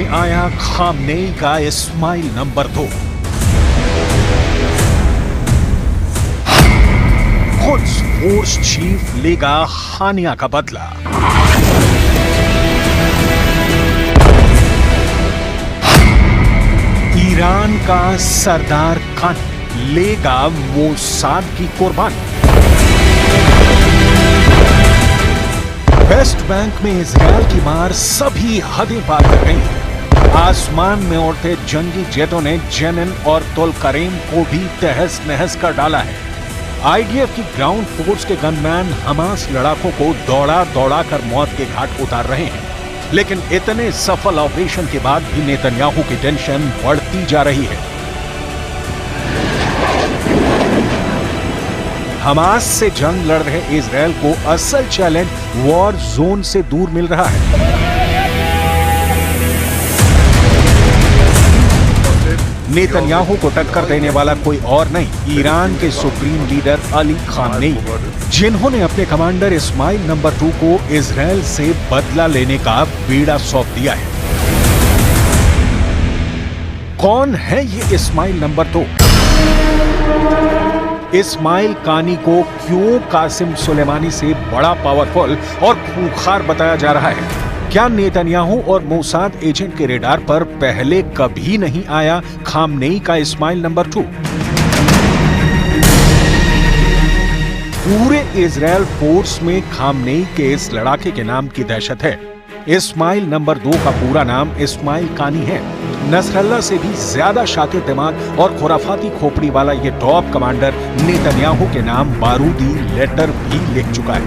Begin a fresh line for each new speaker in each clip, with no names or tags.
में आया खामनेई का Ismail number 2। Quds force chief लेगा हानिया का बदला। ईरान का सरदार कानी लेगा मोसाद की कुर्बानी। वेस्ट बैंक में इजरायल की मार सभी हदें पार कर गई। आसमान में उड़ते जंगी जेटों ने जेनिन और तुल करीम को भी तहस नहस कर डाला है। आईडीएफ की ग्राउंड फोर्स के गनमैन हमास लड़ाकों को दौड़ा दौड़ा कर मौत के घाट उतार रहे हैं। लेकिन इतने सफल ऑपरेशन के बाद भी नेतन्याहू की टेंशन बढ़ती जा रही है। हमास से जंग लड़ रहे इजरायल को असल चैलेंज वॉर जोन से दूर मिल रहा है। नेतन्याहू को टक्कर देने वाला कोई और नहीं, ईरान के सुप्रीम लीडर अली खामनेई, जिन्होंने अपने कमांडर इस्माइल नंबर 2 को इजरायल से बदला लेने का बीड़ा सौंप दिया है। कौन है ये इस्माइल नंबर 2? इस्माइल कानी को क्यों कासिम सुलेमानी से बड़ा पावरफुल और खूंखार बताया जा रहा है? क्या नेतन्याहू और मोसाद एजेंट के रेडार पर पहले कभी नहीं आया खामनेई का इस्माइल नंबर 2? पूरे इजरायल फोर्स में खामनेई के इस लड़ाके के नाम की दहशत है। इस्माइल नंबर 2 का पूरा नाम इस्माइल कानी है। नसरल्ला से भी ज्यादा शातिर दिमाग और खुराफाती खोपड़ी वाला ये टॉप कमांडर नेतन्याहू के नाम बारूदी लेटर भी लिख चुका है।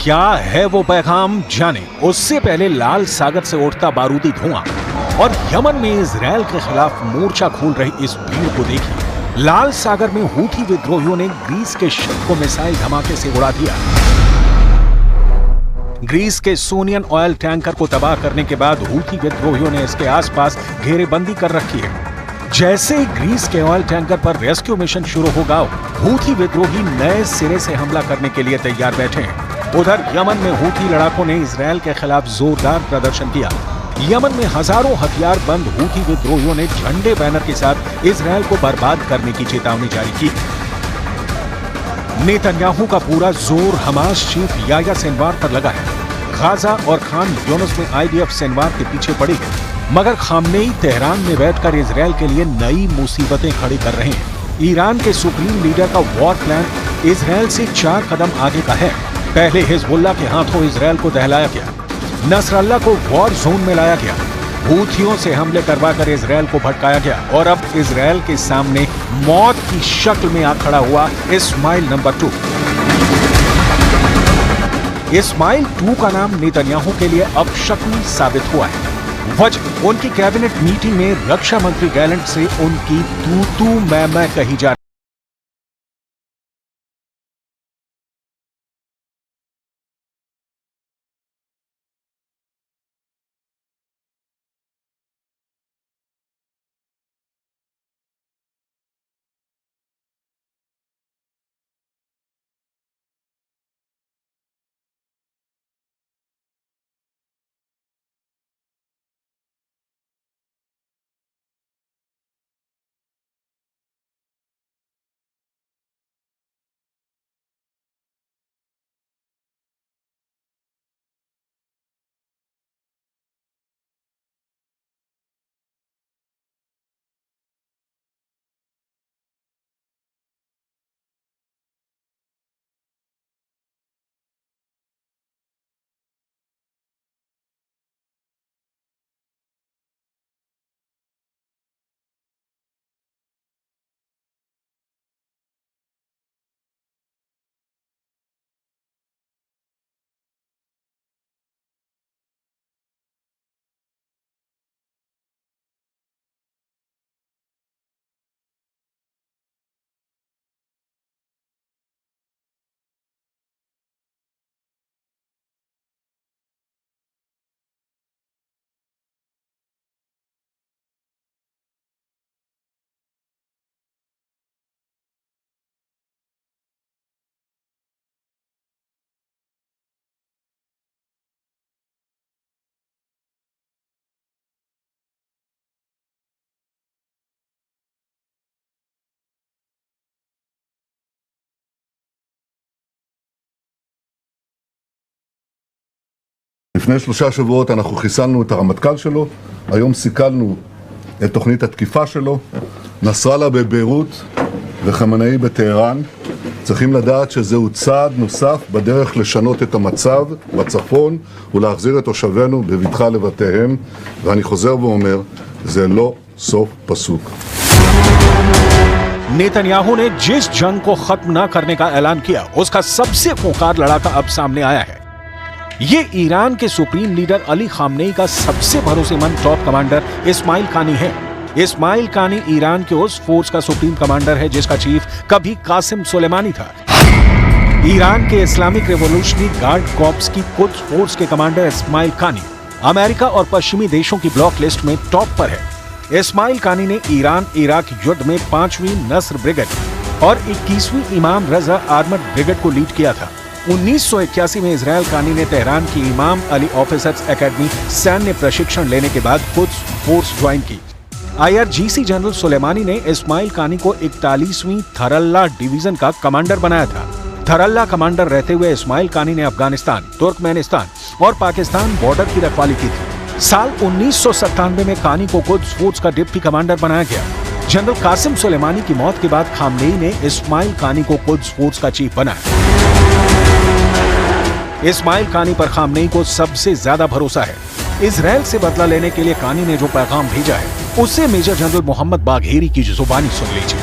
क्या है वो पैगाम, जाने उससे पहले लाल सागर से उठता बारूदी धुआं और यमन में इजरायल के खिलाफ मोर्चा खोल रही इस भीड़ को देखिए। लाल सागर में हूथी विद्रोहियों ने ग्रीस के शिप को मिसाइल धमाके से उड़ा दिया। ग्रीस के सोनियन ऑयल टैंकर को तबाह करने के बाद हूथी विद्रोहियों ने इसके आसपास घेरेबंदी कर रखी है। जैसे ही ग्रीस के ऑयल टैंकर पर रेस्क्यू मिशन शुरू होगा, हूथी विद्रोही नए सिरे से हमला करने के लिए तैयार बैठे हैं। उधर यमन में हूथी लड़ाकों ने इजरायल के खिलाफ जोरदार प्रदर्शन किया। यमन में हजारों हथियार बंद हूथी विद्रोहियों ने झंडे बैनर के साथ इजरायल को बर्बाद करने की चेतावनी जारी की। नेतन्याहू का पूरा जोर हमास चीफ याह्या सिनवार पर लगा है। गाजा और खान यूनिस में आईडीएफ सिनवार के पीछे पड़ी है, मगर खामनेई तेहरान में बैठकर इजरायल के लिए नई मुसीबतें खड़ी कर रहे हैं। ईरान के सुप्रीम लीडर का वॉर प्लान इजरायल से 4 कदम आगे का है। पहले हिजबुल्लाह के हाथों इजरायल को दहलाया गया, नसरल्ला को वॉर जोन में लाया गया, हूथियों से हमले करवाकर इजरायल को भटकाया गया और अब इजरायल के सामने मौत की शक्ल में आ खड़ा हुआ इस्माइल नंबर 2। इस्माइल 2 का नाम नेतन्याहू के लिए अब शक्ल साबित हुआ है। वजह उनकी कैबिनेट मीटिंग में रक्षा मंत्री गैलेंट से उनकी तू मैं कही जा
לפני 3 שבועות אנחנו חיסלנו את הרמטכ"ל שלו, היום סיכלנו את תוכנית התקיפה שלו, נסראללה בביירות וחמינאי בטהרן. צריכים לדעת שזהו צעד נוסף בדרך לשנות את המצב בצפון ולהחזיר את תושבינו בבטחה לבתיהם, ואני חוזר ואומר, זה לא סוף פסוק.
नेतन्याहू ने जिस जंग को खत्म न करने का ऐलान किया, उसका सबसे खूंखार लड़ाका अब सामने आया है। ये ईरान के सुप्रीम लीडर अली खामनेई का सबसे भरोसेमंद टॉप कमांडर इस्माइल कानी है। इस्माइल कानी ईरान के उस फोर्स का सुप्रीम कमांडर है जिसका चीफ कभी कासिम सुलेमानी था। ईरान के इस्लामिक रेवोल्यूशनरी गार्ड कॉर्प्स की कुछ फोर्स के कमांडर इस्माइल कानी अमेरिका और पश्चिमी देशों की ब्लॉक लिस्ट में टॉप पर है। इस्माइल कानी ने ईरान इराक युद्ध में 5वीं नस्र ब्रिगेड और 21वीं इमाम रजा आर्मर्ड ब्रिगेड को लीड किया था। 1981 में इजराइल कानी ने तेहरान की इमाम अली ऑफिसर्स एकेडमी सैन्य प्रशिक्षण लेने के बाद कुछ फोर्स ज्वाइन की। IRGC जनरल सुलेमानी ने इस्माइल कानी को 41वीं थरल्ला डिवीजन का कमांडर बनाया था। थरल्ला कमांडर रहते हुए इस्माइल कानी ने अफगानिस्तान, तुर्कमेनिस्तान और पाकिस्तान बॉर्डर की रखवाली की थी। साल 1997 में कानी को कुछ फोर्स का डिप्टी कमांडर बनाया गया। जनरल कासिम सुलेमानी की मौत के बाद खामनेई ने इस्माइल कानी को कुछ फोर्स का चीफ बनाया। इस्माइल कानी पर खामनेई को सबसे ज्यादा भरोसा है। इजराइल से बदला लेने के लिए कानी ने जो पैगाम भेजा है, उससे मेजर जनरल मोहम्मद बाघेरी की जुबानी सुन लीजिए।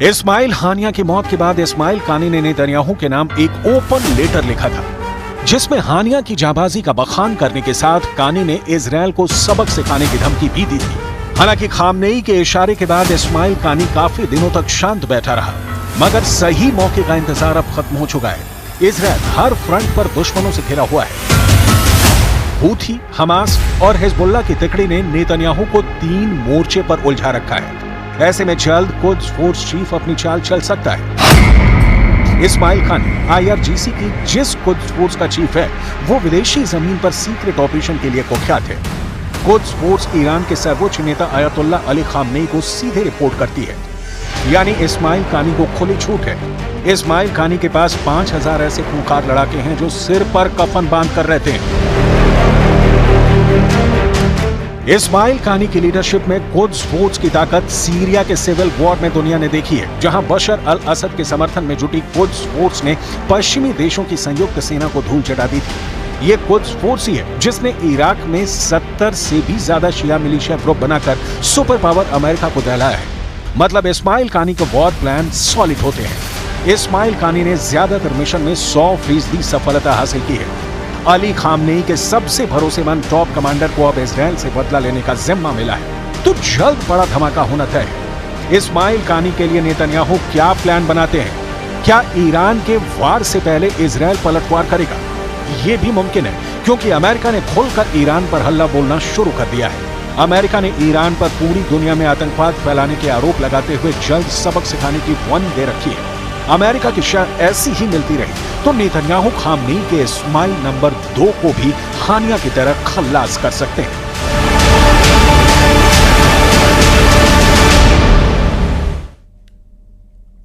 इस्माइल हानिया की मौत के बाद इस्माइल कानी ने नेतन्याहू के नाम एक ओपन लेटर लिखा था, जिसमें हानिया की जाबाजी का बखान करने के साथ कानी ने इजराइल को सबक सिखाने की धमकी भी दी थी। हालांकि खामनेई के इशारे के बाद इस्माइल कानी काफी दिनों तक शांत बैठा रहा, मगर सही मौके का इंतजार अब खत्म हो चुका है। इजराइल हर फ्रंट पर दुश्मनों से घिरा हुआ है। हूथी, हमास और हिजबुल्लाह की तिकड़ी ने नेतन्याहू को 3 मोर्चे पर उलझा रखा है। ऐसे में जल्द कुछ फोर्स चीफ अपनी चाल चल सकता है। इस्माइल कानी IRGC की जिस कुछ फोर्स का चीफ है, वो विदेशी जमीन पर सीक्रेट ऑपरेशन के लिए कुख्यात है। कुछ फोर्स ईरान के सर्वोच्च नेता अयतुल्ला अली खामनेई को सीधे रिपोर्ट करती है, यानी इस्माइल कानी को खुली छूट है। इस्माइल कानी के पास 5000 ऐसे खूंखार लड़ाके हैं जो सिर पर कफन बांध कर रहते हैं। इस्माइल कानी की लीडरशिप में कुद्स फोर्स की ताकत सीरिया के सिविल वॉर में दुनिया ने देखी है, जहां बशर अल असद के समर्थन में जुटी कुद्स फोर्स ने पश्चिमी देशों की संयुक्त सेना को धूल चटा दी थी। ये कुद्स फोर्स ही है जिसने इराक में 70 से भी ज्यादा शिया मिलिशिया ग्रुप बनाकर सुपर पावर अमेरिका को दहलाया है। मतलब इस्माइल कानी के वॉर प्लान सॉलिड होते हैं। इस्माइल कानी ने ज्यादातर मिशन में 100% सफलता हासिल की है। अली खामनेई के सबसे भरोसेमंद टॉप कमांडर को अब इजराइल से बदला लेने का जिम्मा मिला है, तो जल्द बड़ा धमाका होना तय है। इस्माइल कानी के लिए नेतन्याहू क्या प्लान बनाते हैं? क्या ईरान के वार से पहले इजराइल पलटवार करेगा? ये भी मुमकिन है, क्योंकि अमेरिका ने खुलकर ईरान पर हल्ला बोलना शुरू कर दिया है। अमेरिका ने ईरान पर पूरी दुनिया में आतंकवाद फैलाने के आरोप लगाते हुए जल्द सबक सिखाने की वन दे रखी है। अमेरिका की शर्त ऐसी ही मिलती रही तो नेतन्याहू खामनेई के इस्माइल नंबर 2 को भी हानिया की तरह खल्लास कर सकते हैं।